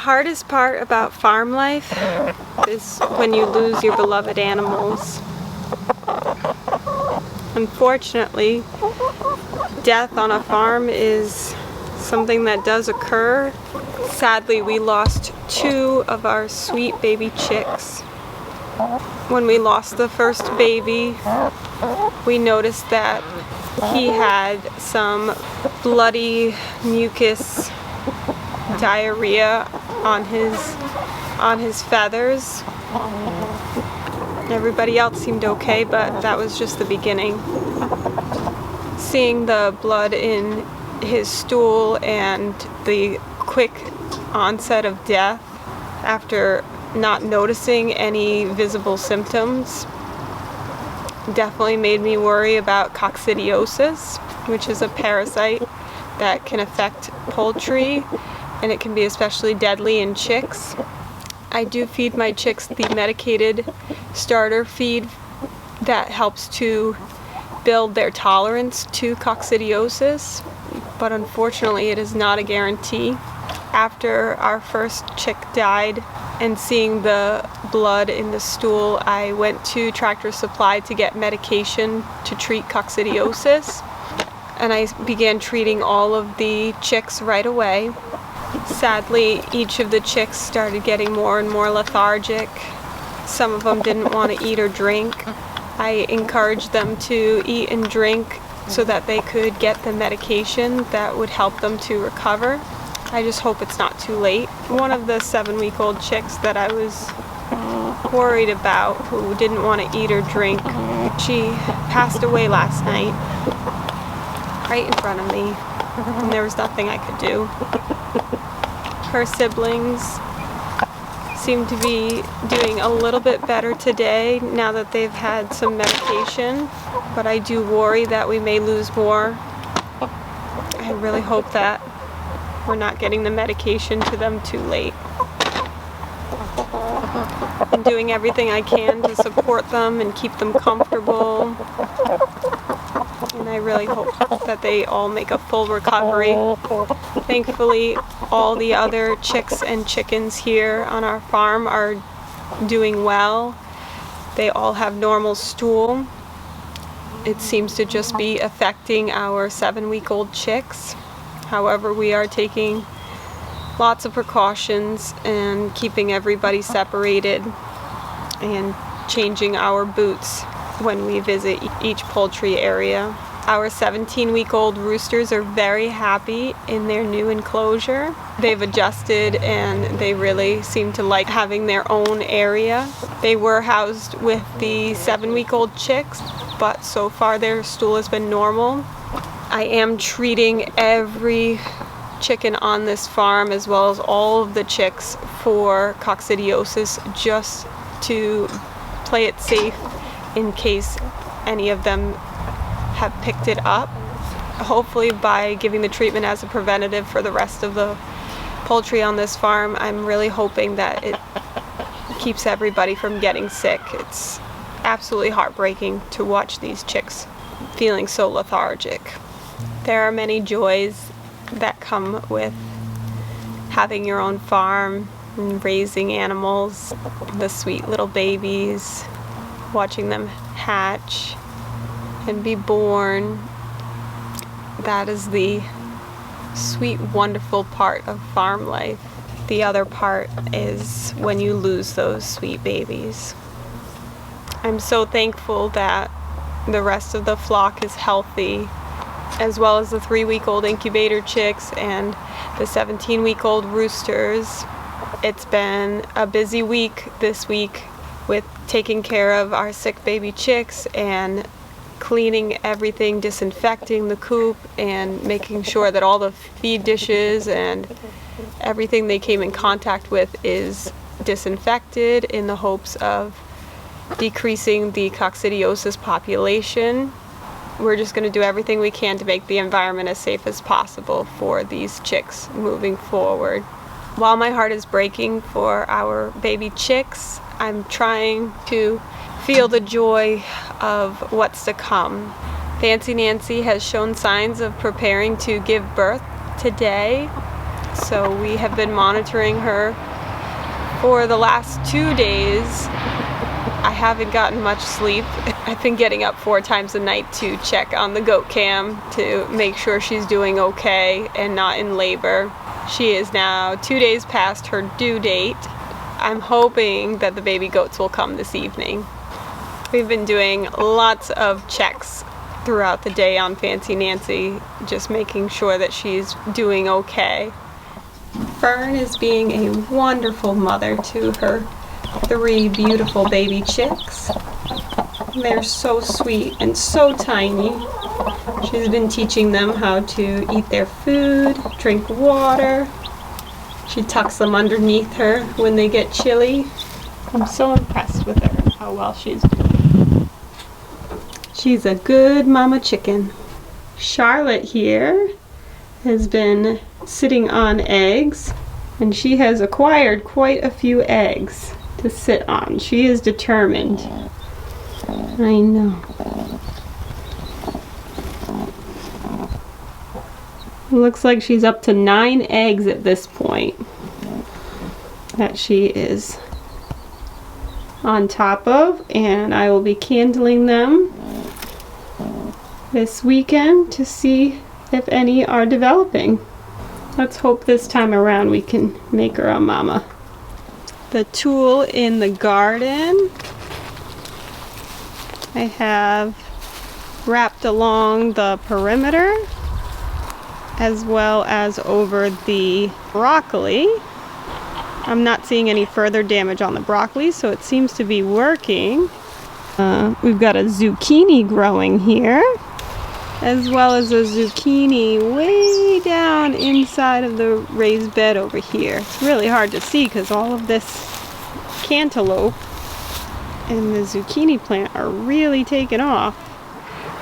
hardest part about farm life is when you lose your beloved animals. Unfortunately, death on a farm is something that does occur. Sadly, we lost 2 of our sweet baby chicks. When we lost the first baby, we noticed that he had some bloody mucus diarrhea on his feathers. Everybody else seemed okay, but that was just the beginning. Seeing the blood in his stool and the quick onset of death after not noticing any visible symptoms definitely made me worry about coccidiosis, which is a parasite that can affect poultry, and it can be especially deadly in chicks. I do feed my chicks the medicated starter feed that helps to build their tolerance to coccidiosis, but unfortunately it is not a guarantee. After our first chick died and seeing the blood in the stool, I went to Tractor Supply to get medication to treat coccidiosis, and I began treating all of the chicks right away. Sadly, each of the chicks started getting more and more lethargic. Some of them didn't want to eat or drink. I encouraged them to eat and drink so that they could get the medication that would help them to recover. I just hope it's not too late. One of the 7-week-old chicks that I was worried about, who didn't want to eat or drink, she passed away last night, right in front of me, and there was nothing I could do. Her siblings seem to be doing a little bit better today now that they've had some medication, but I do worry that we may lose more. I really hope that we're not getting the medication to them too late. I'm doing everything I can to support them and keep them comfortable, and I really hope that they all make a full recovery. Thankfully, all the other chicks and chickens here on our farm are doing well. They all have normal stool. It seems to just be affecting our 7-week-old chicks. However, we are taking lots of precautions and keeping everybody separated and changing our boots when we visit each poultry area. Our 17-week-old roosters are very happy in their new enclosure. They've adjusted and they really seem to like having their own area. They were housed with the 7-week-old chicks, but so far their stool has been normal. I am treating every chicken on this farm, as well as all of the chicks, for coccidiosis, just to play it safe in case any of them have picked it up. Hopefully by giving the treatment as a preventative for the rest of the poultry on this farm, I'm really hoping that it keeps everybody from getting sick. It's absolutely heartbreaking to watch these chicks feeling so lethargic. There are many joys that come with having your own farm and raising animals, the sweet little babies, watching them hatch and be born. That is the sweet, wonderful part of farm life. The other part is when you lose those sweet babies. I'm so thankful that the rest of the flock is healthy, as well as the 3-week-old incubator chicks and the 17-week-old roosters. It's been a busy week this week with taking care of our sick baby chicks and cleaning everything, disinfecting the coop, and making sure that all the feed dishes and everything they came in contact with is disinfected, in the hopes of decreasing the coccidiosis population. We're just going to do everything we can to make the environment as safe as possible for these chicks moving forward. While my heart is breaking for our baby chicks, I'm trying to feel the joy of what's to come. Fancy Nancy has shown signs of preparing to give birth today. So we have been monitoring her for the last 2 days. I haven't gotten much sleep. I've been getting up 4 times a night to check on the goat cam to make sure she's doing okay and not in labor. She is now 2 days past her due date. I'm hoping that the baby goats will come this evening. We've been doing lots of checks throughout the day on Fancy Nancy, just making sure that she's doing okay. Fern is being a wonderful mother to her 3 beautiful baby chicks. They're so sweet and so tiny. She's been teaching them how to eat their food, drink water. She tucks them underneath her when they get chilly. I'm so impressed with her and how well she's doing. She's a good mama chicken. Charlotte here has been sitting on eggs, and she has acquired quite a few eggs to sit on. She is determined. I know. It looks like she's up to 9 eggs at this point that she is on top of, and I will be candling them this weekend to see if any are developing. Let's hope this time around we can make her a mama. The tulle in the garden I have wrapped along the perimeter as well as over the broccoli. I'm not seeing any further damage on the broccoli, so it seems to be working. We've got a zucchini growing here, as well as a zucchini way down inside of the raised bed over here. It's really hard to see because all of this cantaloupe and the zucchini plant are really taking off.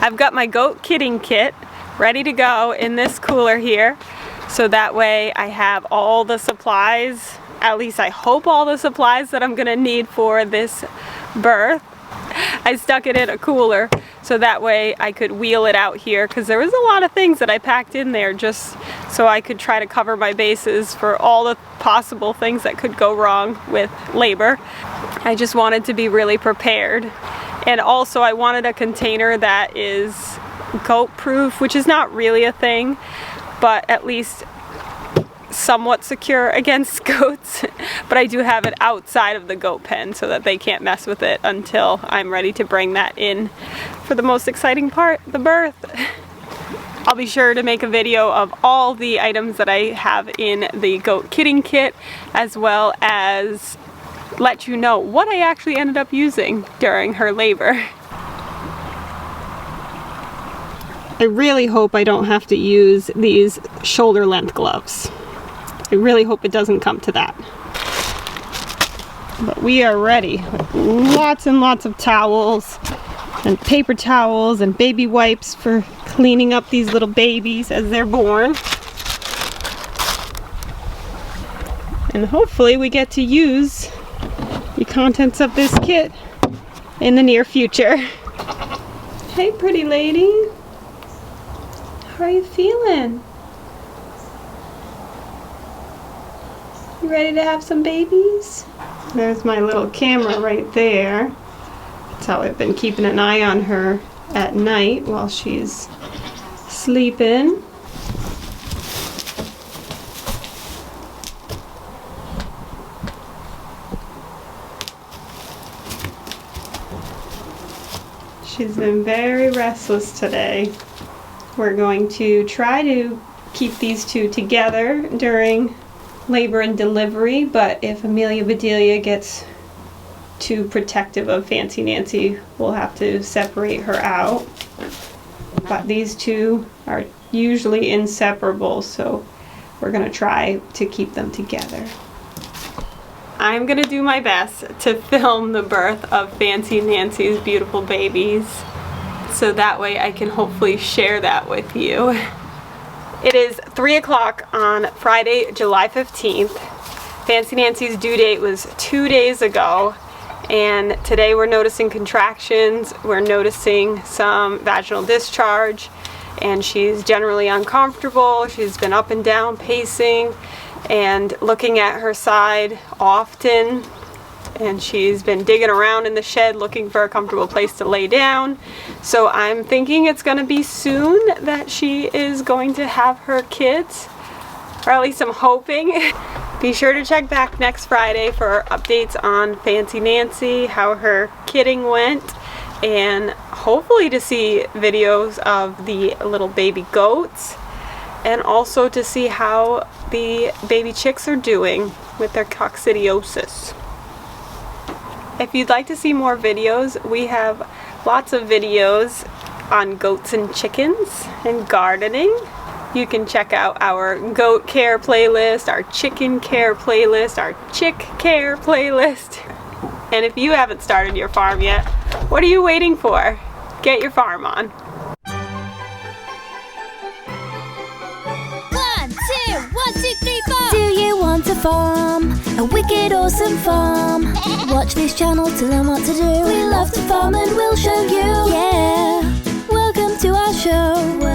I've got my goat kidding kit ready to go in this cooler here, so that way I have all the supplies, at least I hope all the supplies that I'm gonna need for this birth. I stuck it in a cooler so that way I could wheel it out here, because there was a lot of things that I packed in there just so I could try to cover my bases for all the possible things that could go wrong with labor. I just wanted to be really prepared. And also I wanted a container that is goat proof, which is not really a thing, but at least somewhat secure against goats. But I do have it outside of the goat pen so that they can't mess with it until I'm ready to bring that in for the most exciting part, the birth. I'll be sure to make a video of all the items that I have in the goat kidding kit, as well as let you know what I actually ended up using during her labor. I really hope I don't have to use these shoulder length gloves. I really hope it doesn't come to that. But we are ready with lots and lots of towels and paper towels and baby wipes for cleaning up these little babies as they're born. And hopefully we get to use the contents of this kit in the near future. Hey, pretty lady. How are you feeling? You ready to have some babies? There's my little camera right there. That's how I've been keeping an eye on her at night while she's sleeping. She's been very restless today. We're going to try to keep these two together during labor and delivery, but if Amelia Bedelia gets too protective of Fancy Nancy, we'll have to separate her out. But these two are usually inseparable, so we're going to try to keep them together. I'm going to do my best to film the birth of Fancy Nancy's beautiful babies, so that way I can hopefully share that with you. It is 3 o'clock on Friday, July 15th. Fancy Nancy's due date was 2 days ago, and today we're noticing contractions, we're noticing some vaginal discharge, and she's generally uncomfortable. She's been up and down pacing and looking at her side often, and she's been digging around in the shed looking for a comfortable place to lay down. So I'm thinking it's going to be soon that she is going to have her kids, or at least I'm hoping. Be sure to check back next Friday for updates on Fancy Nancy, how her kidding went, and hopefully to see videos of the little baby goats, and also to see how the baby chicks are doing with their coccidiosis. If you'd like to see more videos, we have lots of videos on goats and chickens and gardening. You can check out our goat care playlist, our chicken care playlist, our chick care playlist. And if you haven't started your farm yet, what are you waiting for? Get your farm on. 1, 2, 1, 2, 3, 4. Do you want a farm? A wicked awesome farm? Watch this channel to learn what to do. We love to farm and we'll show you. Yeah, welcome to our show.